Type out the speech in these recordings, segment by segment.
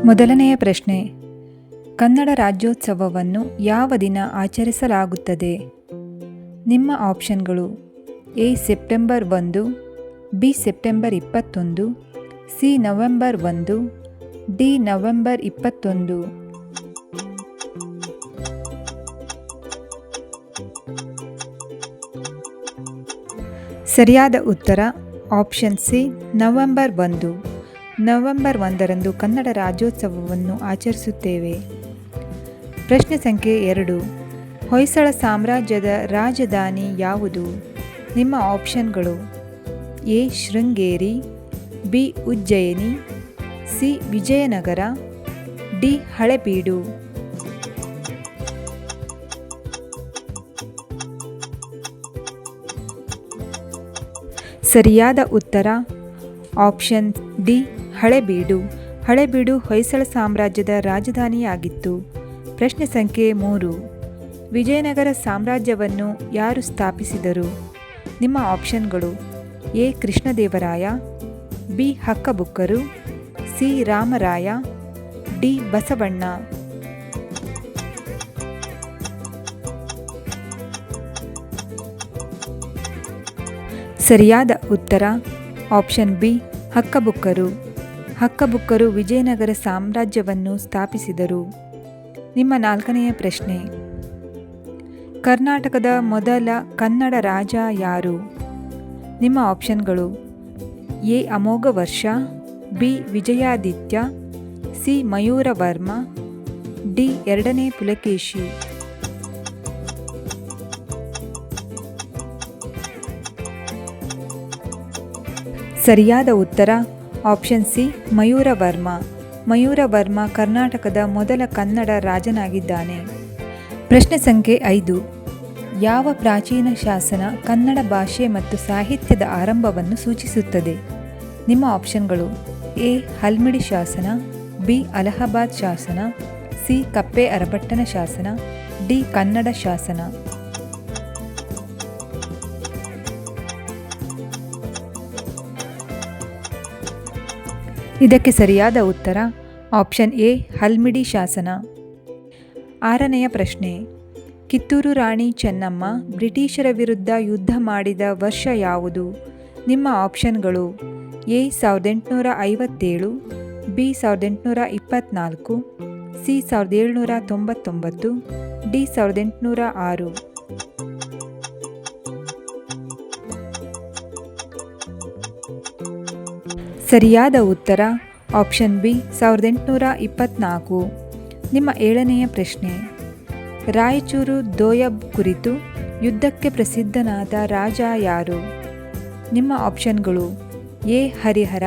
ಮೊದಲನೆಯ ಪ್ರಶ್ನೆ, ಕನ್ನಡ ರಾಜ್ಯೋತ್ಸವವನ್ನು ಯಾವ ದಿನ ಆಚರಿಸಲಾಗುತ್ತದೆ? ನಿಮ್ಮ ಆಪ್ಷನ್ಗಳು: A September 1, B September 21, C November 1, D November 21. ಸರಿಯಾದ ಉತ್ತರ ಆಪ್ಷನ್ ಸಿ ನವೆಂಬರ್ 1. ನವೆಂಬರ್ 1ರಂದು ಕನ್ನಡ ರಾಜ್ಯೋತ್ಸವವನ್ನು ಆಚರಿಸುತ್ತೇವೆ. ಪ್ರಶ್ನೆ ಸಂಖ್ಯೆ 2, ಹೊಯ್ಸಳ ಸಾಮ್ರಾಜ್ಯದ ರಾಜಧಾನಿ ಯಾವುದು? ನಿಮ್ಮ ಆಪ್ಷನ್ಗಳು: A Sringeri, B Ujjaini, C Vijayanagara, D Halebidu. ಸರಿಯಾದ ಉತ್ತರ ಆಪ್ಷನ್ ಡಿ ಹಳೆಬೀಡು. ಹಳೆಬೀಡು ಹೊಯ್ಸಳ ಸಾಮ್ರಾಜ್ಯದ ರಾಜಧಾನಿಯಾಗಿತ್ತು. ಪ್ರಶ್ನೆ ಸಂಖ್ಯೆ 3, ವಿಜಯನಗರ ಸಾಮ್ರಾಜ್ಯವನ್ನು ಯಾರು ಸ್ಥಾಪಿಸಿದರು? ನಿಮ್ಮ ಆಪ್ಷನ್ಗಳು: ಎ ಕೃಷ್ಣದೇವರಾಯ, ಬಿ ಹಕ್ಕಬುಕ್ಕರು, ಸಿ ರಾಮರಾಯ, ಡಿ ಬಸವಣ್ಣ. ಸರಿಯಾದ ಉತ್ತರ ಆಪ್ಷನ್ ಬಿ ಹಕ್ಕಬುಕ್ಕರು. ಹಕ್ಕಬುಕ್ಕರು ವಿಜಯನಗರ ಸಾಮ್ರಾಜ್ಯವನ್ನು ಸ್ಥಾಪಿಸಿದರು. ನಿಮ್ಮ 4ನೆಯ ಪ್ರಶ್ನೆ, ಕರ್ನಾಟಕದ ಮೊದಲ ಕನ್ನಡ ರಾಜ ಯಾರು? ನಿಮ್ಮ ಆಪ್ಷನ್ಗಳು: A Amoghavarsha, B Vijayaditya, C Mayuravarma, D 2ನೇ ಪುಲಕೇಶಿ. ಸರಿಯಾದ ಉತ್ತರ ಆಪ್ಷನ್ ಸಿ ಮಯೂರವರ್ಮ. ಮಯೂರವರ್ಮ ಕರ್ನಾಟಕದ ಮೊದಲ ಕನ್ನಡ ರಾಜನಾಗಿದ್ದಾನೆ. ಪ್ರಶ್ನೆ ಸಂಖ್ಯೆ 5, ಯಾವ ಪ್ರಾಚೀನ ಶಾಸನ ಕನ್ನಡ ಭಾಷೆ ಮತ್ತು ಸಾಹಿತ್ಯದ ಆರಂಭವನ್ನು ಸೂಚಿಸುತ್ತದೆ? ನಿಮ್ಮ ಆಪ್ಷನ್ಗಳು: ಎ ಹಲ್ಮಿಡಿ ಶಾಸನ, ಬಿ ಅಲಹಾಬಾದ್ ಶಾಸನ, ಸಿ ಕಪ್ಪೆ ಅರಪಟ್ಟಣ ಶಾಸನ, ಡಿ ಕನ್ನಡ ಶಾಸನ. ಇದಕ್ಕೆ ಸರಿಯಾದ ಉತ್ತರ ಆಪ್ಷನ್ ಎ ಹಲ್ಮಿಡಿ ಶಾಸನ. 6ನೆಯ ಪ್ರಶ್ನೆ, ಕಿತ್ತೂರು ರಾಣಿ ಚೆನ್ನಮ್ಮ ಬ್ರಿಟಿಷರ ವಿರುದ್ಧ ಯುದ್ಧ ಮಾಡಿದ ವರ್ಷ ಯಾವುದು? ನಿಮ್ಮ ಆಪ್ಷನ್ಗಳು: ಎ 1857, ಬಿ 1824, ಸಿ 1799, ಡಿ 1806. ಸರಿಯಾದ ಉತ್ತರ ಆಪ್ಷನ್ ಬಿ 1824. ನಿಮ್ಮ 7ನೆಯ ಪ್ರಶ್ನೆ, ರಾಯಚೂರು ದೋಯಬ್ ಕುರಿತು ಯುದ್ಧಕ್ಕೆ ಪ್ರಸಿದ್ಧನಾದ ರಾಜ ಯಾರು? ನಿಮ್ಮ ಆಪ್ಷನ್ಗಳು: A Harihara,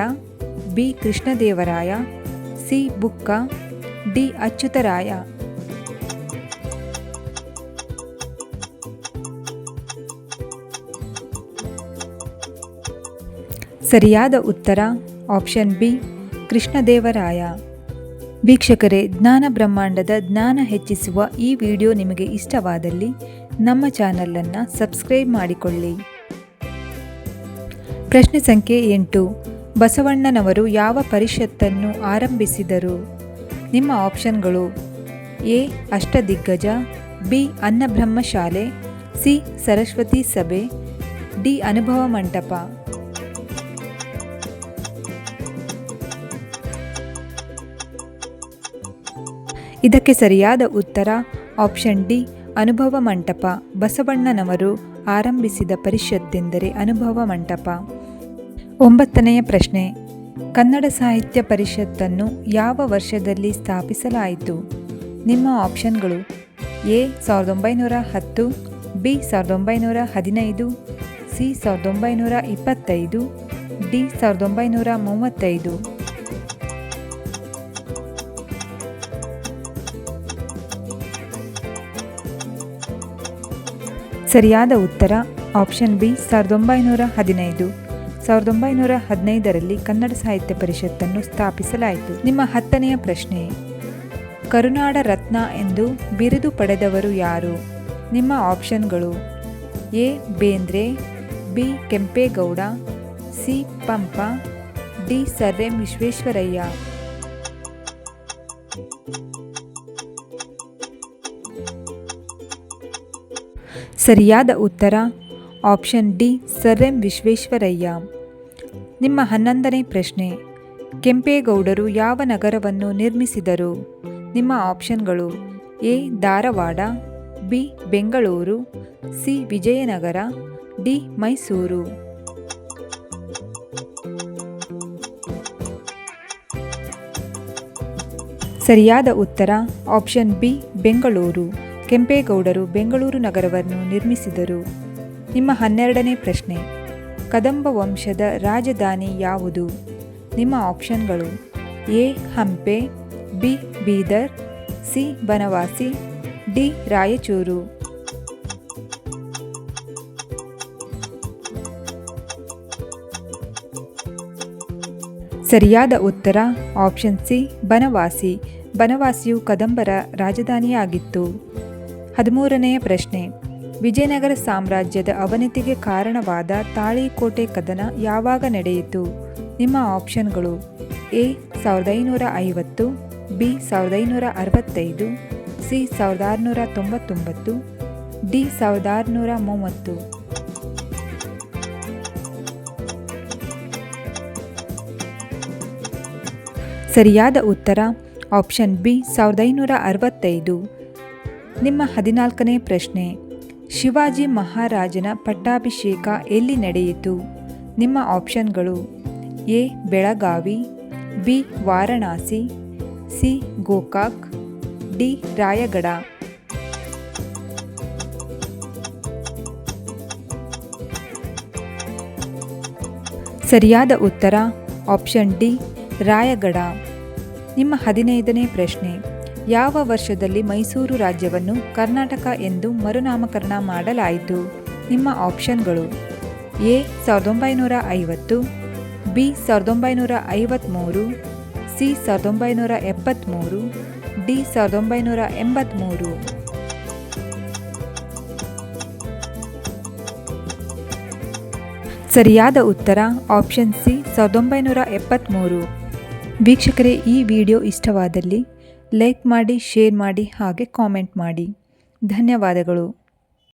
B Krishnadevaraya, C Bukka, D Achyutaraya. ಸರಿಯಾದ ಉತ್ತರ ಆಪ್ಷನ್ ಬಿ ಕೃಷ್ಣದೇವರಾಯ. ವೀಕ್ಷಕರೇ, ಜ್ಞಾನ ಬ್ರಹ್ಮಾಂಡದ ಜ್ಞಾನ ಹೆಚ್ಚಿಸುವ ಈ ವಿಡಿಯೋ ನಿಮಗೆ ಇಷ್ಟವಾದಲ್ಲಿ ನಮ್ಮ ಚಾನಲನ್ನು ಸಬ್ಸ್ಕ್ರೈಬ್ ಮಾಡಿಕೊಳ್ಳಿ. ಪ್ರಶ್ನೆ ಸಂಖ್ಯೆ 8, ಬಸವಣ್ಣನವರು ಯಾವ ಪರಿಷತ್ತನ್ನು ಆರಂಭಿಸಿದರು? ನಿಮ್ಮ ಆಪ್ಷನ್ಗಳು: ಎ ಅಷ್ಟದಿಗ್ಗಜ, ಬಿ ಅನ್ನಬ್ರಹ್ಮಶಾಲೆ, ಸಿ ಸರಸ್ವತಿ ಸಭೆ, ಡಿ ಅನುಭವ ಮಂಟಪ. ಇದಕ್ಕೆ ಸರಿಯಾದ ಉತ್ತರ ಆಪ್ಷನ್ ಡಿ ಅನುಭವ ಮಂಟಪ. ಬಸವಣ್ಣನವರು ಆರಂಭಿಸಿದ ಪರಿಷತ್ತೆಂದರೆ ಅನುಭವ ಮಂಟಪ. 9ನೆಯ ಪ್ರಶ್ನೆ, ಕನ್ನಡ ಸಾಹಿತ್ಯ ಪರಿಷತ್ತನ್ನು ಯಾವ ವರ್ಷದಲ್ಲಿ ಸ್ಥಾಪಿಸಲಾಯಿತು? ನಿಮ್ಮ ಆಪ್ಷನ್ಗಳು: ಎ 1910, ಬಿ 1915, ಸಿ 1925, ಡಿ 1935. ಸರಿಯಾದ ಉತ್ತರ ಆಪ್ಷನ್ ಬಿ 1915. 1915ರಲ್ಲಿ ಕನ್ನಡ ಸಾಹಿತ್ಯ ಪರಿಷತ್ತನ್ನು ಸ್ಥಾಪಿಸಲಾಯಿತು. ನಿಮ್ಮ 10ನೆಯ ಪ್ರಶ್ನೆ, ಕರುನಾಡ ರತ್ನ ಎಂದು ಬಿರುದು ಪಡೆದವರು ಯಾರು? ನಿಮ್ಮ ಆಪ್ಷನ್ಗಳು: A Bendre, B Kempegowda, C Pampa, D sir M Visvesvaraya. ಸರಿಯಾದ ಉತ್ತರ option D sir M Visvesvaraya. ನಿಮ್ಮ 11ನೇ ಪ್ರಶ್ನೆ, ಕೆಂಪೇಗೌಡರು ಯಾವ ನಗರವನ್ನು ನಿರ್ಮಿಸಿದರು? ನಿಮ್ಮ ಆಪ್ಷನ್ಗಳು: A Dharwad, B Bengaluru, C Vijayanagara, D Mysuru. ಸರಿಯಾದ ಉತ್ತರ ಆಪ್ಷನ್ ಬಿ ಬೆಂಗಳೂರು. ಕೆಂಪೇಗೌಡರು ಬೆಂಗಳೂರು ನಗರವನ್ನು ನಿರ್ಮಿಸಿದರು. ನಿಮ್ಮ 12ನೇ ಪ್ರಶ್ನೆ, ಕದಂಬ ವಂಶದ ರಾಜಧಾನಿ ಯಾವುದು? ನಿಮ್ಮ ಆಪ್ಷನ್ಗಳು: A Hampi, B Bidar, C Banavasi, D Raichur. ಸರಿಯಾದ ಉತ್ತರ ಆಪ್ಷನ್ ಸಿ ಬನವಾಸಿ. ಬನವಾಸಿಯು ಕದಂಬರ ರಾಜಧಾನಿಯಾಗಿತ್ತು. 13ನೇ ಪ್ರಶ್ನೆ, ವಿಜಯನಗರ ಸಾಮ್ರಾಜ್ಯದ ಅವನತಿಗೆ ಕಾರಣವಾದ ತಾಳಿಕೋಟೆ ಕದನ ಯಾವಾಗ ನಡೆಯಿತು? ನಿಮ್ಮ ಆಪ್ಷನ್ಗಳು: ಎ 1550, ಬಿ 1565, ಸಿ 1699, ಡಿ 1630. ಸರಿಯಾದ ಉತ್ತರ ಆಪ್ಷನ್ ಬಿ 1565. ನಿಮ್ಮ 14ನೇ ಪ್ರಶ್ನೆ, ಶಿವಾಜಿ ಮಹಾರಾಜನ ಪಟ್ಟಾಭಿಷೇಕ ಎಲ್ಲಿ ನಡೆಯಿತು? ನಿಮ್ಮ ಆಪ್ಷನ್ಗಳು: A Belagavi, B Varanasi, C Gokak, D Raigad. ಸರಿಯಾದ ಉತ್ತರ ಆಪ್ಷನ್ ಡಿ ರಾಯಗಢ. ನಿಮ್ಮ 15ನೇ ಪ್ರಶ್ನೆ, ಯಾವ ವರ್ಷದಲ್ಲಿ ಮೈಸೂರು ರಾಜ್ಯವನ್ನು ಕರ್ನಾಟಕ ಎಂದು ಮರುನಾಮಕರಣ ಮಾಡಲಾಯಿತು? ನಿಮ್ಮ ಆಪ್ಷನ್ಗಳು: ಎ 1950, ಬಿ 1953, ಸಿ 1973, ಡಿ 1983. ಸರಿಯಾದ ಉತ್ತರ ಆಪ್ಷನ್ ಸಿ 1973. ವೀಕ್ಷಕರೇ, ಈ ವಿಡಿಯೋ ಇಷ್ಟವಾದಲ್ಲಿ ಲೈಕ್ ಮಾಡಿ, ಶೇರ್ ಮಾಡಿ, ಹಾಗೆ ಕಾಮೆಂಟ್ ಮಾಡಿ. ಧನ್ಯವಾದಗಳು.